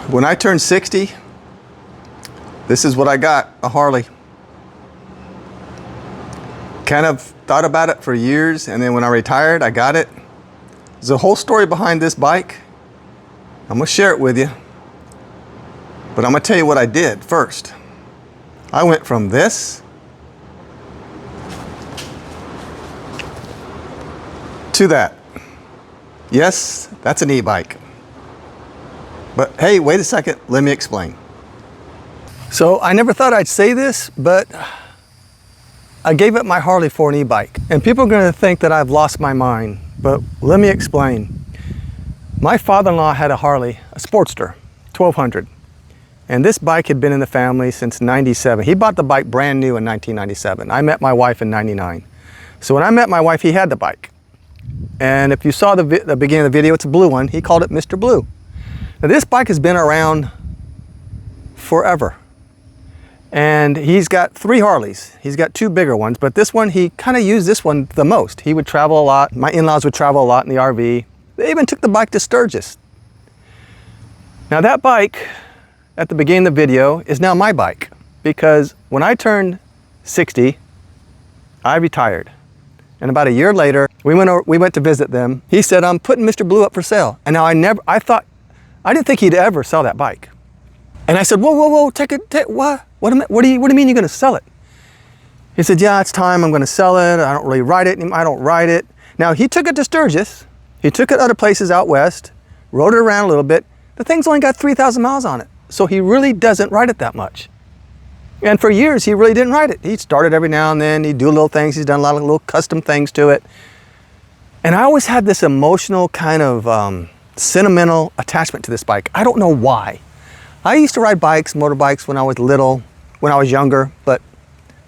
When I turned 60, this is what I got, a Harley. Kind of thought about it for years, and then when I retired, I got it. There's a whole story behind this bike. I'm gonna share it with you, but I'm gonna tell you what I did first. I went from this to that. Yes, that's an e-bike. But hey, wait a second, let me explain. So I never thought I'd say this, but I gave up my Harley for an e-bike. And people are gonna think that I've lost my mind, but let me explain. My father-in-law had a Harley, a Sportster, 1200. And this bike had been in the family since 97. He bought the bike brand new in 1997. I met my wife in 99. So when I met my wife, he had the bike. And if you saw the beginning of the video, it's a blue one. He called it Mr. Blue. Now this bike has been around forever. And he's got 3 Harleys. He's got 2 bigger ones, but this one, he kind of used this one the most. He would travel a lot. My in-laws would travel a lot in the RV. They even took the bike to Sturgis. Now that bike, at the beginning of the video, is now my bike, because when I turned 60, I retired. And about a year later, we went to visit them. He said, I'm putting Mr. Blue up for sale. And now I didn't think he'd ever sell that bike. And I said, whoa, what do you mean you're gonna sell it? He said, yeah, it's time, I'm gonna sell it. I don't really ride it, I don't ride it. Now he took it to Sturgis. He took it other places out west, rode it around a little bit. The thing's only got 3,000 miles on it. So he really doesn't ride it that much. And for years, he really didn't ride it. He started every now and then, he'd do little things. He's done a lot of little custom things to it. And I always had this emotional kind of sentimental attachment to this bike. I don't know why. I used to ride bikes, motorbikes when I was little, when I was younger, but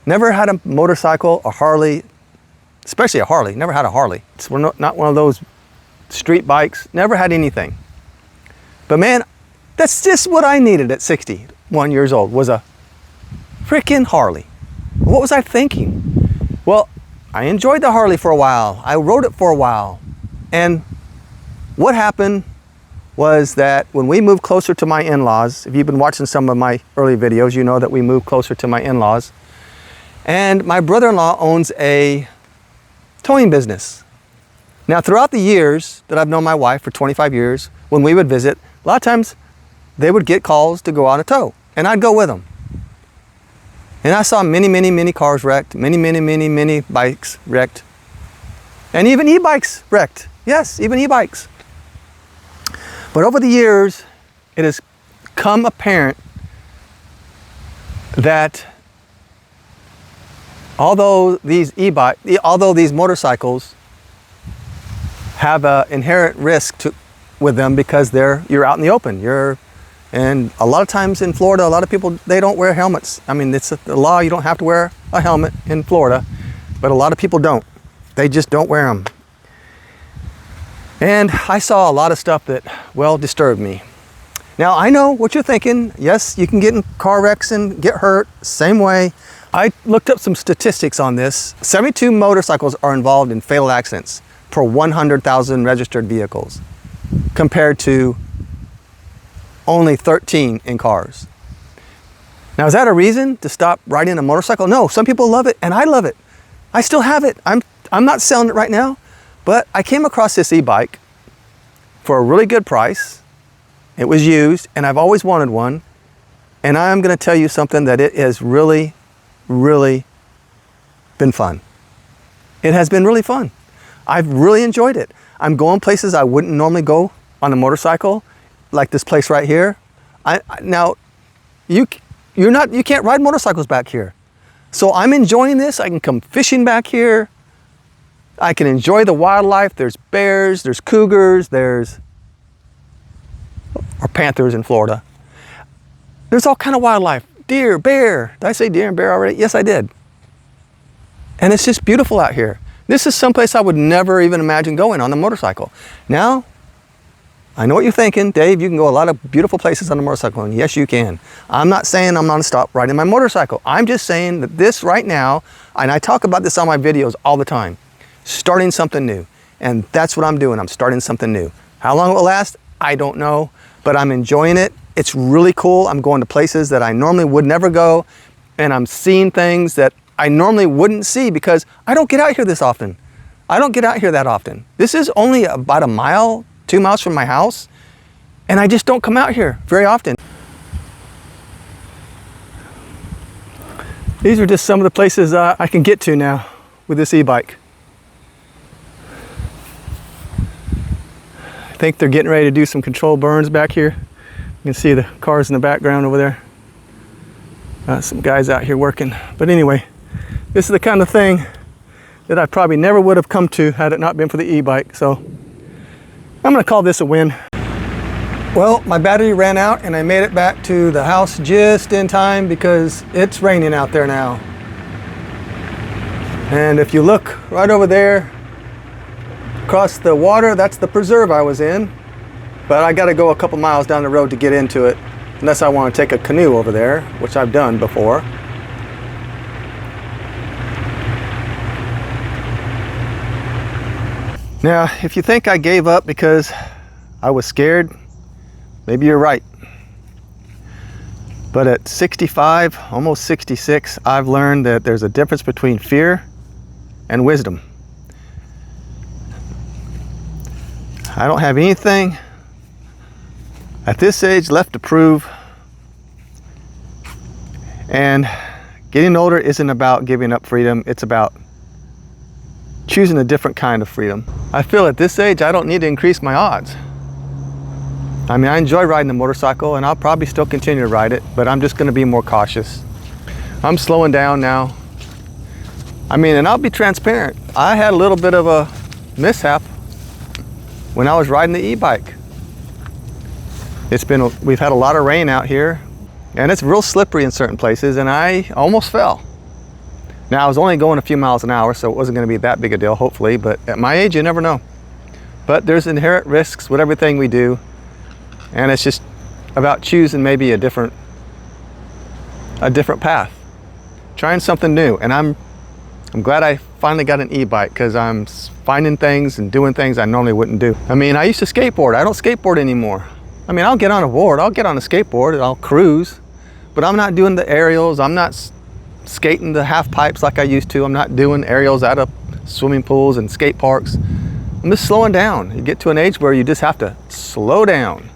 never had a motorcycle, a Harley, especially a Harley. Never had a Harley. It's not one of those street bikes. Never had anything. But man, that's just what I needed at 61 years old, was a freaking Harley. What was I thinking? Well, I enjoyed the Harley for a while. I rode it for a while. And what happened was that when we moved closer to my in-laws, if you've been watching some of my early videos, you know that we moved closer to my in-laws. And my brother-in-law owns a towing business. Now, throughout the years that I've known my wife, for 25 years, when we would visit, a lot of times they would get calls to go on a tow, and I'd go with them. And I saw many cars wrecked, many bikes wrecked, and even e-bikes wrecked. Yes, even e-bikes. But over the years, it has become apparent that although these motorcycles have an inherent risk with them because you're out in the open, and a lot of times in Florida, a lot of people, they don't wear helmets. I mean, it's the law, you don't have to wear a helmet in Florida, but a lot of people don't. They just don't wear them. And I saw a lot of stuff that, well, disturbed me. Now, I know what you're thinking. Yes, you can get in car wrecks and get hurt, same way. I looked up some statistics on this. 72 motorcycles are involved in fatal accidents per 100,000 registered vehicles, compared to only 13 in cars. Now, is that a reason to stop riding a motorcycle? No, some people love it, and I love it. I still have it. I'm not selling it right now, but I came across this e-bike for a really good price. It was used, and I've always wanted one. And I'm gonna tell you something, that it has really been fun. It has been really fun. I've really enjoyed it. I'm going places I wouldn't normally go on a motorcycle, like this place right here. Now, you can't ride motorcycles back here. So I'm enjoying this. I can come fishing back here. I can enjoy the wildlife. There's bears, there's cougars, or panthers in Florida. There's all kind of wildlife. Deer, bear. Did I say deer and bear already? Yes, I did. And it's just beautiful out here. This is someplace I would never even imagine going on a motorcycle. Now, I know what you're thinking. Dave, you can go a lot of beautiful places on a motorcycle, and yes, you can. I'm not saying I'm gonna stop riding my motorcycle. I'm just saying that this right now, and I talk about this on my videos all the time, starting something new. And that's what I'm doing. I'm starting something new. How long it will last, I don't know, but I'm enjoying it. It's really cool. I'm going to places that I normally would never go, and I'm seeing things that I normally wouldn't see because I don't get out here this often. I don't get out here that often. This is only about a mile, 2 miles from my house, and I just don't come out here very often. These are just some of the places I can get to now with this e-bike. I think they're getting ready to do some controlled burns back here. You can see the cars in the background over there. Some guys out here working. But anyway, this is the kind of thing that I probably never would have come to had it not been for the e-bike. So I'm gonna call this a win. Well, my battery ran out and I made it back to the house just in time because it's raining out there now. And if you look right over there, across the water, that's the preserve I was in. But I gotta go a couple miles down the road to get into it, unless I wanna take a canoe over there, which I've done before. Now, if you think I gave up because I was scared, maybe you're right. But at 65, almost 66, I've learned that there's a difference between fear and wisdom. I don't have anything at this age left to prove. And getting older isn't about giving up freedom, it's about choosing a different kind of freedom. I feel at this age I don't need to increase my odds. I mean, I enjoy riding a motorcycle and I'll probably still continue to ride it, but I'm just gonna be more cautious. I'm slowing down now. I mean, and I'll be transparent. I had a little bit of a mishap when I was riding the e-bike. We've had a lot of rain out here and it's real slippery in certain places and I almost fell. Now I was only going a few miles an hour, so it wasn't gonna be that big a deal, hopefully, but at my age, you never know. But there's inherent risks with everything we do. And it's just about choosing maybe a different path, trying something new. And I'm glad I finally got an e-bike because I'm finding things and doing things I normally wouldn't do. I mean, I used to skateboard. I don't skateboard anymore. I mean, I'll get on a board, I'll get on a skateboard and I'll cruise, but I'm not doing the aerials. I'm not skating the half pipes like I used to. I'm not doing aerials out of swimming pools and skate parks. I'm just slowing down. You get to an age where you just have to slow down.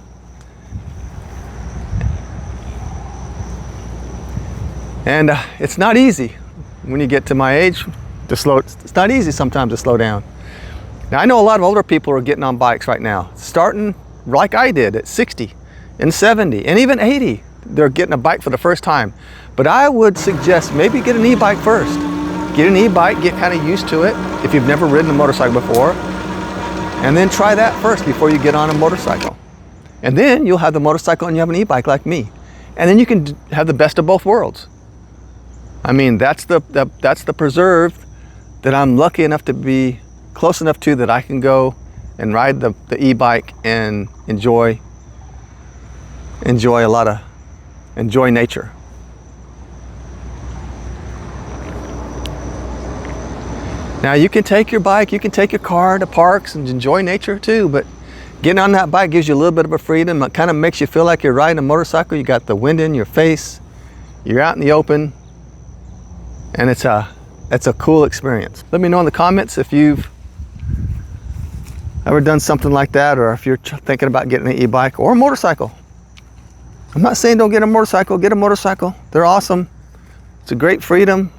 And it's not easy when you get to my age to slow. It's not easy sometimes to slow down. Now I know a lot of older people are getting on bikes right now, starting like I did at 60 and 70 and even 80. They're getting a bike for the first time. But I would suggest maybe get an e-bike first. Get an e-bike, get kind of used to it if you've never ridden a motorcycle before. And then try that first before you get on a motorcycle. And then you'll have the motorcycle and you have an e-bike like me. And then you can have the best of both worlds. I mean, that's the preserve that I'm lucky enough to be close enough to that I can go and ride the e-bike and enjoy nature. Now you can take your bike, you can take your car to parks and enjoy nature too, but getting on that bike gives you a little bit of a freedom. It kind of makes you feel like you're riding a motorcycle. You got the wind in your face, you're out in the open, and it's a cool experience. Let me know in the comments if you've ever done something like that, or if you're thinking about getting an e-bike or a motorcycle. I'm not saying don't get a motorcycle, get a motorcycle. They're awesome. It's a great freedom.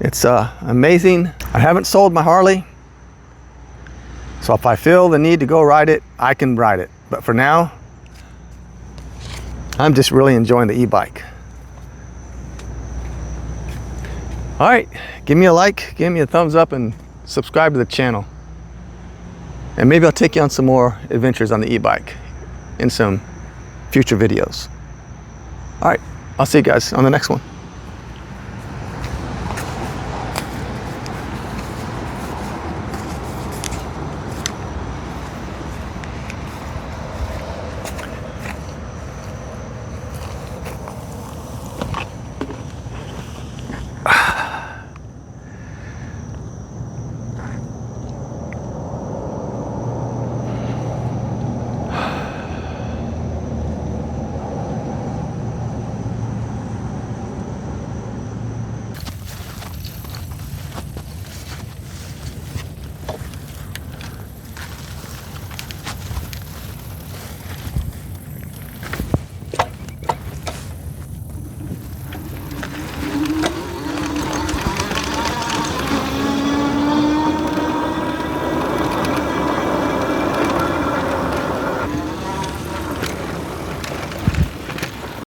It's amazing. I haven't sold my Harley, so if I feel the need to go ride it, I can ride it. But for now, I'm just really enjoying the e-bike. All right, give me a like, give me a thumbs up, and subscribe to the channel. And maybe I'll take you on some more adventures on the e-bike in some future videos. All right, I'll see you guys on the next one.